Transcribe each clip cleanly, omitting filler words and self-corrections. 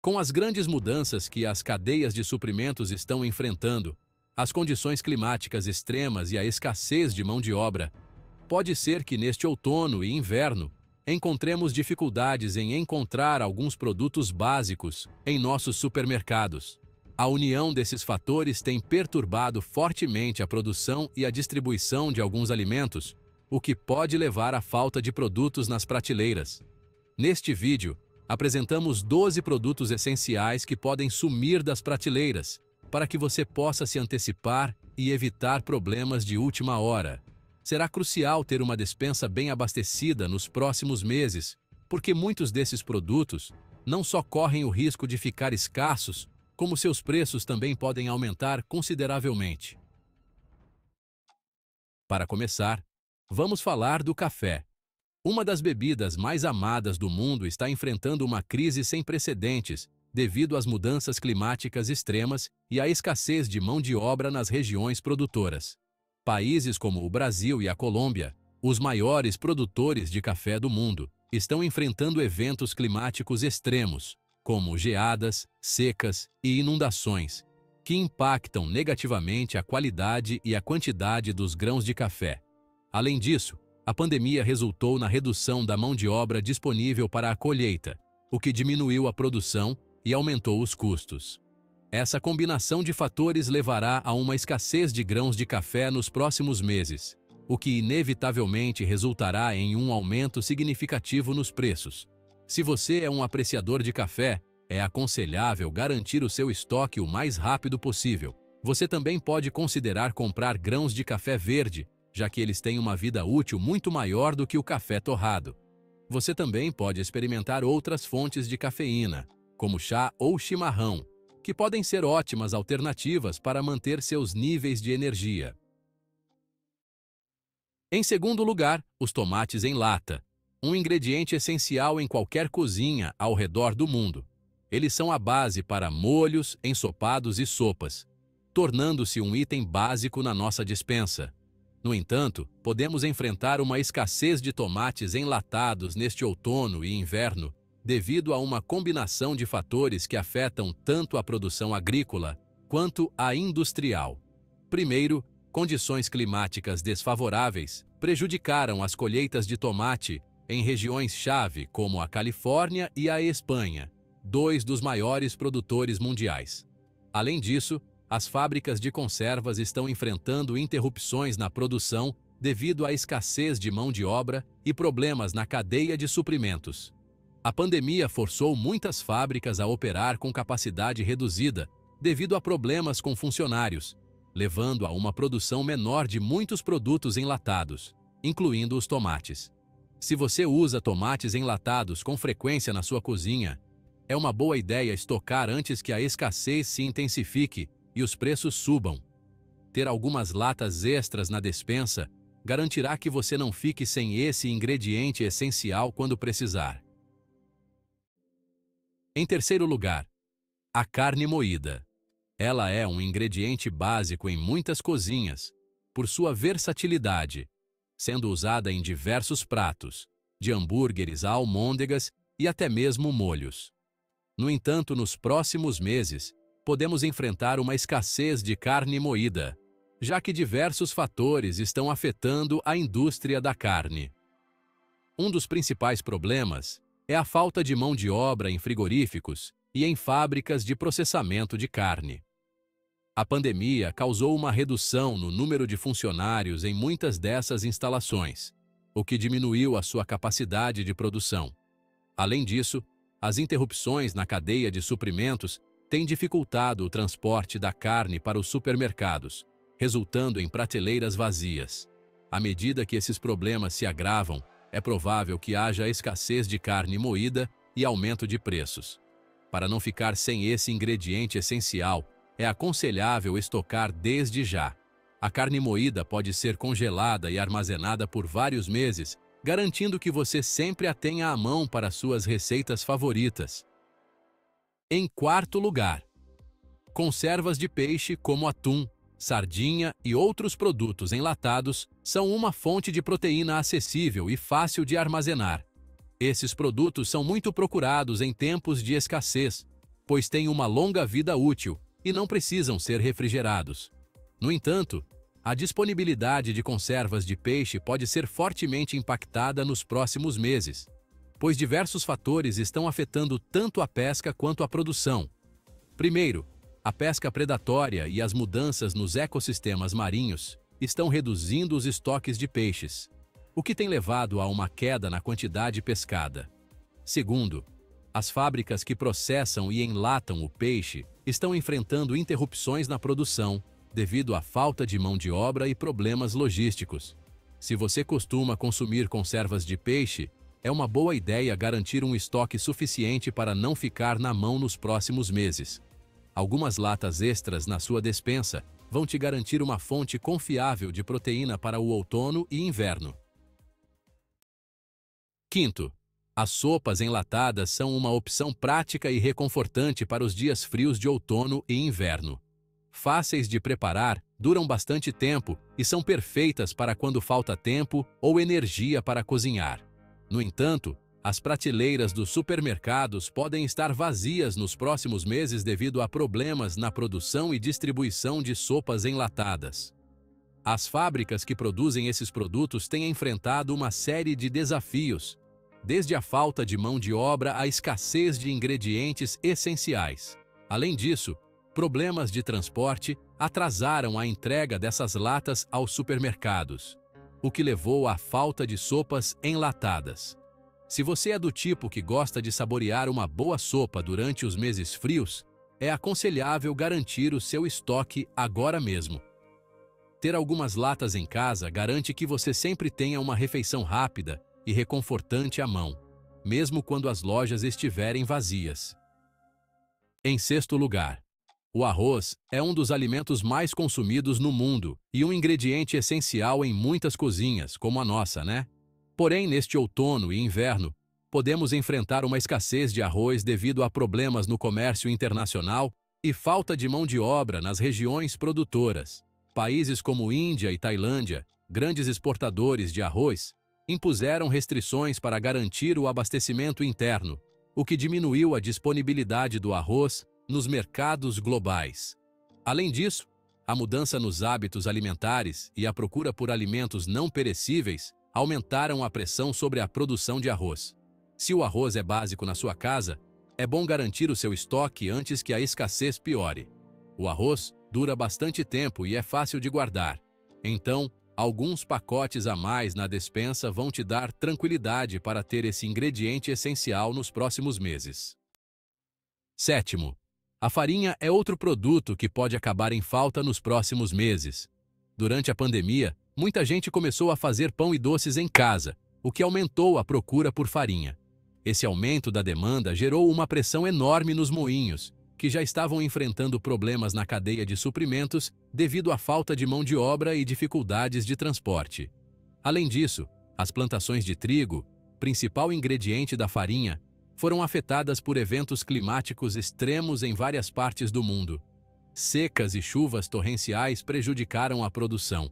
Com as grandes mudanças que as cadeias de suprimentos estão enfrentando, as condições climáticas extremas e a escassez de mão de obra, pode ser que neste outono e inverno encontremos dificuldades em encontrar alguns produtos básicos em nossos supermercados. A união desses fatores tem perturbado fortemente a produção e a distribuição de alguns alimentos, o que pode levar à falta de produtos nas prateleiras. Neste vídeo, apresentamos 12 produtos essenciais que podem sumir das prateleiras, para que você possa se antecipar e evitar problemas de última hora. Será crucial ter uma despensa bem abastecida nos próximos meses, porque muitos desses produtos não só correm o risco de ficar escassos, como seus preços também podem aumentar consideravelmente. Para começar, vamos falar do café. Uma das bebidas mais amadas do mundo está enfrentando uma crise sem precedentes devido às mudanças climáticas extremas e à escassez de mão de obra nas regiões produtoras. Países como o Brasil e a Colômbia, os maiores produtores de café do mundo, estão enfrentando eventos climáticos extremos, como geadas, secas e inundações, que impactam negativamente a qualidade e a quantidade dos grãos de café. Além disso, a pandemia resultou na redução da mão de obra disponível para a colheita, o que diminuiu a produção e aumentou os custos. Essa combinação de fatores levará a uma escassez de grãos de café nos próximos meses, o que inevitavelmente resultará em um aumento significativo nos preços. Se você é um apreciador de café, é aconselhável garantir o seu estoque o mais rápido possível. Você também pode considerar comprar grãos de café verde, já que eles têm uma vida útil muito maior do que o café torrado. Você também pode experimentar outras fontes de cafeína, como chá ou chimarrão, que podem ser ótimas alternativas para manter seus níveis de energia. Em segundo lugar, os tomates em lata, um ingrediente essencial em qualquer cozinha ao redor do mundo. Eles são a base para molhos, ensopados e sopas, tornando-se um item básico na nossa despensa. No entanto, podemos enfrentar uma escassez de tomates enlatados neste outono e inverno devido a uma combinação de fatores que afetam tanto a produção agrícola quanto a industrial. Primeiro, condições climáticas desfavoráveis prejudicaram as colheitas de tomate em regiões-chave como a Califórnia e a Espanha, dois dos maiores produtores mundiais. Além disso, as fábricas de conservas estão enfrentando interrupções na produção devido à escassez de mão de obra e problemas na cadeia de suprimentos. A pandemia forçou muitas fábricas a operar com capacidade reduzida devido a problemas com funcionários, levando a uma produção menor de muitos produtos enlatados, incluindo os tomates. Se você usa tomates enlatados com frequência na sua cozinha, é uma boa ideia estocar antes que a escassez se intensifique e os preços subam. Ter algumas latas extras na despensa garantirá que você não fique sem esse ingrediente essencial quando precisar. Em terceiro lugar, a carne moída. Ela é um ingrediente básico em muitas cozinhas, por sua versatilidade, sendo usada em diversos pratos, de hambúrgueres a almôndegas e até mesmo molhos. No entanto, nos próximos meses, podemos enfrentar uma escassez de carne moída, já que diversos fatores estão afetando a indústria da carne. Um dos principais problemas é a falta de mão de obra em frigoríficos e em fábricas de processamento de carne. A pandemia causou uma redução no número de funcionários em muitas dessas instalações, o que diminuiu a sua capacidade de produção. Além disso, as interrupções na cadeia de suprimentos têm dificultado o transporte da carne para os supermercados, resultando em prateleiras vazias. À medida que esses problemas se agravam, é provável que haja escassez de carne moída e aumento de preços. Para não ficar sem esse ingrediente essencial, é aconselhável estocar desde já. A carne moída pode ser congelada e armazenada por vários meses, garantindo que você sempre a tenha à mão para suas receitas favoritas. Em quarto lugar, conservas de peixe como atum, sardinha e outros produtos enlatados são uma fonte de proteína acessível e fácil de armazenar. Esses produtos são muito procurados em tempos de escassez, pois têm uma longa vida útil e não precisam ser refrigerados. No entanto, a disponibilidade de conservas de peixe pode ser fortemente impactada nos próximos meses, pois diversos fatores estão afetando tanto a pesca quanto a produção. Primeiro, a pesca predatória e as mudanças nos ecossistemas marinhos estão reduzindo os estoques de peixes, o que tem levado a uma queda na quantidade pescada. Segundo, as fábricas que processam e enlatam o peixe estão enfrentando interrupções na produção devido à falta de mão de obra e problemas logísticos. Se você costuma consumir conservas de peixe, é uma boa ideia garantir um estoque suficiente para não ficar na mão nos próximos meses. Algumas latas extras na sua despensa vão te garantir uma fonte confiável de proteína para o outono e inverno. Quinto, as sopas enlatadas são uma opção prática e reconfortante para os dias frios de outono e inverno. Fáceis de preparar, duram bastante tempo e são perfeitas para quando falta tempo ou energia para cozinhar. No entanto, as prateleiras dos supermercados podem estar vazias nos próximos meses devido a problemas na produção e distribuição de sopas enlatadas. As fábricas que produzem esses produtos têm enfrentado uma série de desafios, desde a falta de mão de obra à escassez de ingredientes essenciais. Além disso, problemas de transporte atrasaram a entrega dessas latas aos supermercados, o que levou à falta de sopas enlatadas. Se você é do tipo que gosta de saborear uma boa sopa durante os meses frios, é aconselhável garantir o seu estoque agora mesmo. Ter algumas latas em casa garante que você sempre tenha uma refeição rápida e reconfortante à mão, mesmo quando as lojas estiverem vazias. Em sexto lugar, o arroz é um dos alimentos mais consumidos no mundo e um ingrediente essencial em muitas cozinhas, como a nossa, né? Porém, neste outono e inverno, podemos enfrentar uma escassez de arroz devido a problemas no comércio internacional e falta de mão de obra nas regiões produtoras. Países como Índia e Tailândia, grandes exportadores de arroz, impuseram restrições para garantir o abastecimento interno, o que diminuiu a disponibilidade do arroz nos mercados globais. Além disso, a mudança nos hábitos alimentares e a procura por alimentos não perecíveis aumentaram a pressão sobre a produção de arroz. Se o arroz é básico na sua casa, é bom garantir o seu estoque antes que a escassez piore. O arroz dura bastante tempo e é fácil de guardar. Então, alguns pacotes a mais na despensa vão te dar tranquilidade para ter esse ingrediente essencial nos próximos meses. Sétimo, a farinha é outro produto que pode acabar em falta nos próximos meses. Durante a pandemia, muita gente começou a fazer pão e doces em casa, o que aumentou a procura por farinha. Esse aumento da demanda gerou uma pressão enorme nos moinhos, que já estavam enfrentando problemas na cadeia de suprimentos devido à falta de mão de obra e dificuldades de transporte. Além disso, as plantações de trigo, principal ingrediente da farinha, foram afetadas por eventos climáticos extremos em várias partes do mundo. Secas e chuvas torrenciais prejudicaram a produção,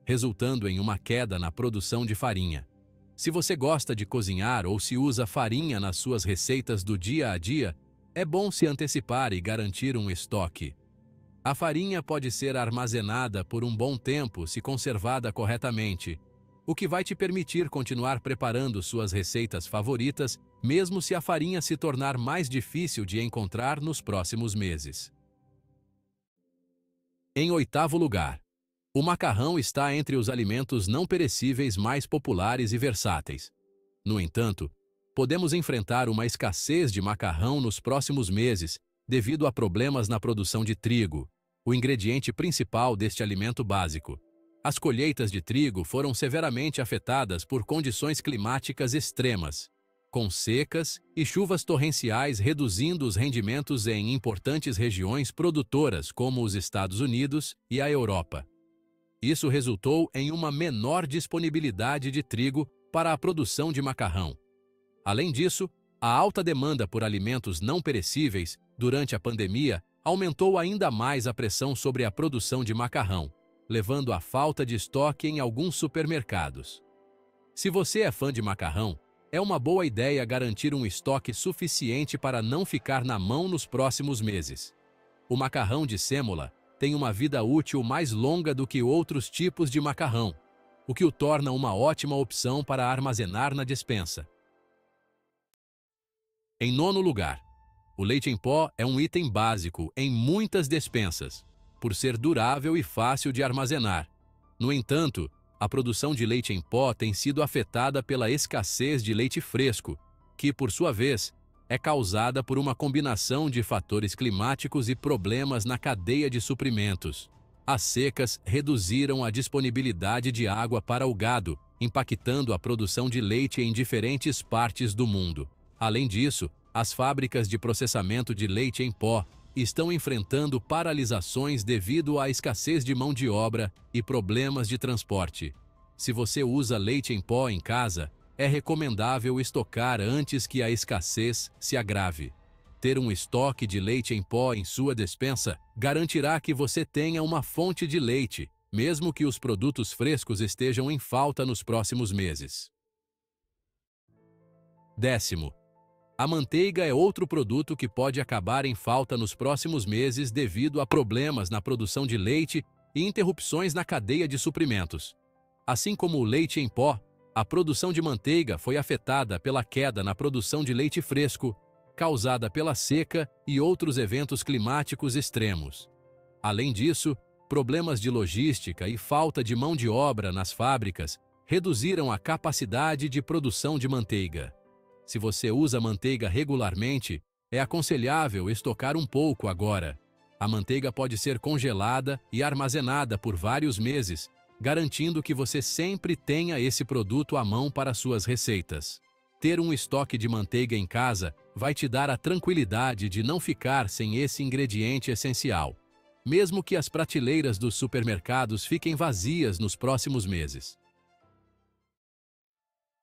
resultando em uma queda na produção de farinha. Se você gosta de cozinhar ou se usa farinha nas suas receitas do dia a dia, é bom se antecipar e garantir um estoque. A farinha pode ser armazenada por um bom tempo se conservada corretamente, o que vai te permitir continuar preparando suas receitas favoritas, mesmo se a farinha se tornar mais difícil de encontrar nos próximos meses. Em oitavo lugar, o macarrão está entre os alimentos não perecíveis mais populares e versáteis. No entanto, podemos enfrentar uma escassez de macarrão nos próximos meses devido a problemas na produção de trigo, o ingrediente principal deste alimento básico. As colheitas de trigo foram severamente afetadas por condições climáticas extremas, com secas e chuvas torrenciais reduzindo os rendimentos em importantes regiões produtoras como os Estados Unidos e a Europa. Isso resultou em uma menor disponibilidade de trigo para a produção de macarrão. Além disso, a alta demanda por alimentos não perecíveis durante a pandemia aumentou ainda mais a pressão sobre a produção de macarrão, levando à falta de estoque em alguns supermercados. Se você é fã de macarrão, é uma boa ideia garantir um estoque suficiente para não ficar na mão nos próximos meses. O macarrão de sêmola tem uma vida útil mais longa do que outros tipos de macarrão, o que o torna uma ótima opção para armazenar na despensa. Em nono lugar, o leite em pó é um item básico em muitas despensas, por ser durável e fácil de armazenar. No entanto, a produção de leite em pó tem sido afetada pela escassez de leite fresco, que, por sua vez, é causada por uma combinação de fatores climáticos e problemas na cadeia de suprimentos. As secas reduziram a disponibilidade de água para o gado, impactando a produção de leite em diferentes partes do mundo. Além disso, as fábricas de processamento de leite em pó estão enfrentando paralisações devido à escassez de mão de obra e problemas de transporte. Se você usa leite em pó em casa, é recomendável estocar antes que a escassez se agrave. Ter um estoque de leite em pó em sua despensa garantirá que você tenha uma fonte de leite, mesmo que os produtos frescos estejam em falta nos próximos meses. 10º. A manteiga é outro produto que pode acabar em falta nos próximos meses devido a problemas na produção de leite e interrupções na cadeia de suprimentos. Assim como o leite em pó, a produção de manteiga foi afetada pela queda na produção de leite fresco, causada pela seca e outros eventos climáticos extremos. Além disso, problemas de logística e falta de mão de obra nas fábricas reduziram a capacidade de produção de manteiga. Se você usa manteiga regularmente, é aconselhável estocar um pouco agora. A manteiga pode ser congelada e armazenada por vários meses, garantindo que você sempre tenha esse produto à mão para suas receitas. Ter um estoque de manteiga em casa vai te dar a tranquilidade de não ficar sem esse ingrediente essencial, mesmo que as prateleiras dos supermercados fiquem vazias nos próximos meses.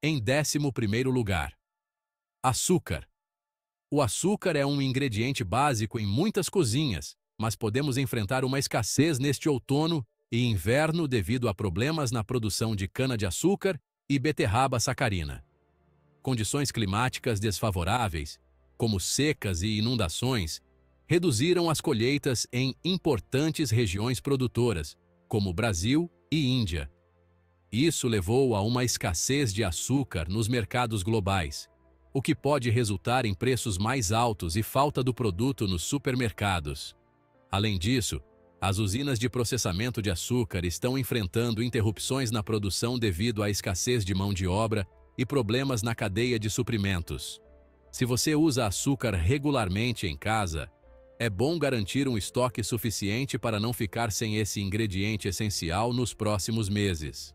Em 11º lugar, açúcar. O açúcar é um ingrediente básico em muitas cozinhas, mas podemos enfrentar uma escassez neste outono e inverno devido a problemas na produção de cana-de-açúcar e beterraba sacarina. Condições climáticas desfavoráveis, como secas e inundações, reduziram as colheitas em importantes regiões produtoras, como Brasil e Índia. Isso levou a uma escassez de açúcar nos mercados globais, o que pode resultar em preços mais altos e falta do produto nos supermercados. Além disso, as usinas de processamento de açúcar estão enfrentando interrupções na produção devido à escassez de mão de obra e problemas na cadeia de suprimentos. Se você usa açúcar regularmente em casa, é bom garantir um estoque suficiente para não ficar sem esse ingrediente essencial nos próximos meses.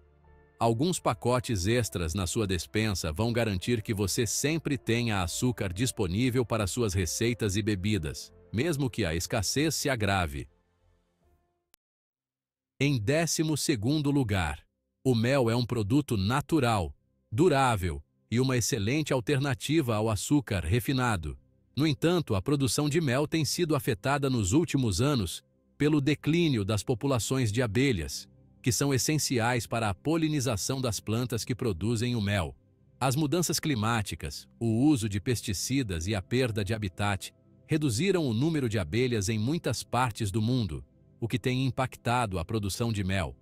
Alguns pacotes extras na sua despensa vão garantir que você sempre tenha açúcar disponível para suas receitas e bebidas, mesmo que a escassez se agrave. Em 12º lugar, o mel é um produto natural, durável e uma excelente alternativa ao açúcar refinado. No entanto, a produção de mel tem sido afetada nos últimos anos pelo declínio das populações de abelhas, que são essenciais para a polinização das plantas que produzem o mel. As mudanças climáticas, o uso de pesticidas e a perda de habitat reduziram o número de abelhas em muitas partes do mundo, o que tem impactado a produção de mel.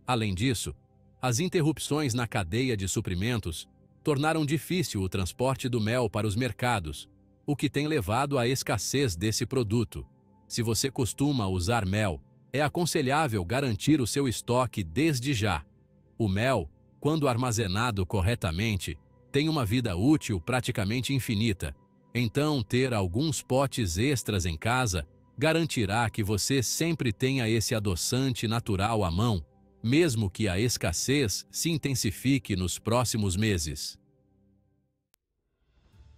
Além disso, as interrupções na cadeia de suprimentos tornaram difícil o transporte do mel para os mercados, o que tem levado à escassez desse produto. Se você costuma usar mel, é aconselhável garantir o seu estoque desde já. O mel, quando armazenado corretamente, tem uma vida útil praticamente infinita. Então, ter alguns potes extras em casa garantirá que você sempre tenha esse adoçante natural à mão, mesmo que a escassez se intensifique nos próximos meses.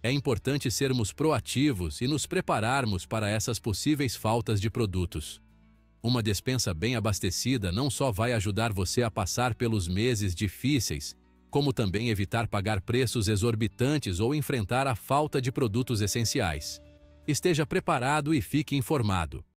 É importante sermos proativos e nos prepararmos para essas possíveis faltas de produtos. Uma despensa bem abastecida não só vai ajudar você a passar pelos meses difíceis, como também evitar pagar preços exorbitantes ou enfrentar a falta de produtos essenciais. Esteja preparado e fique informado.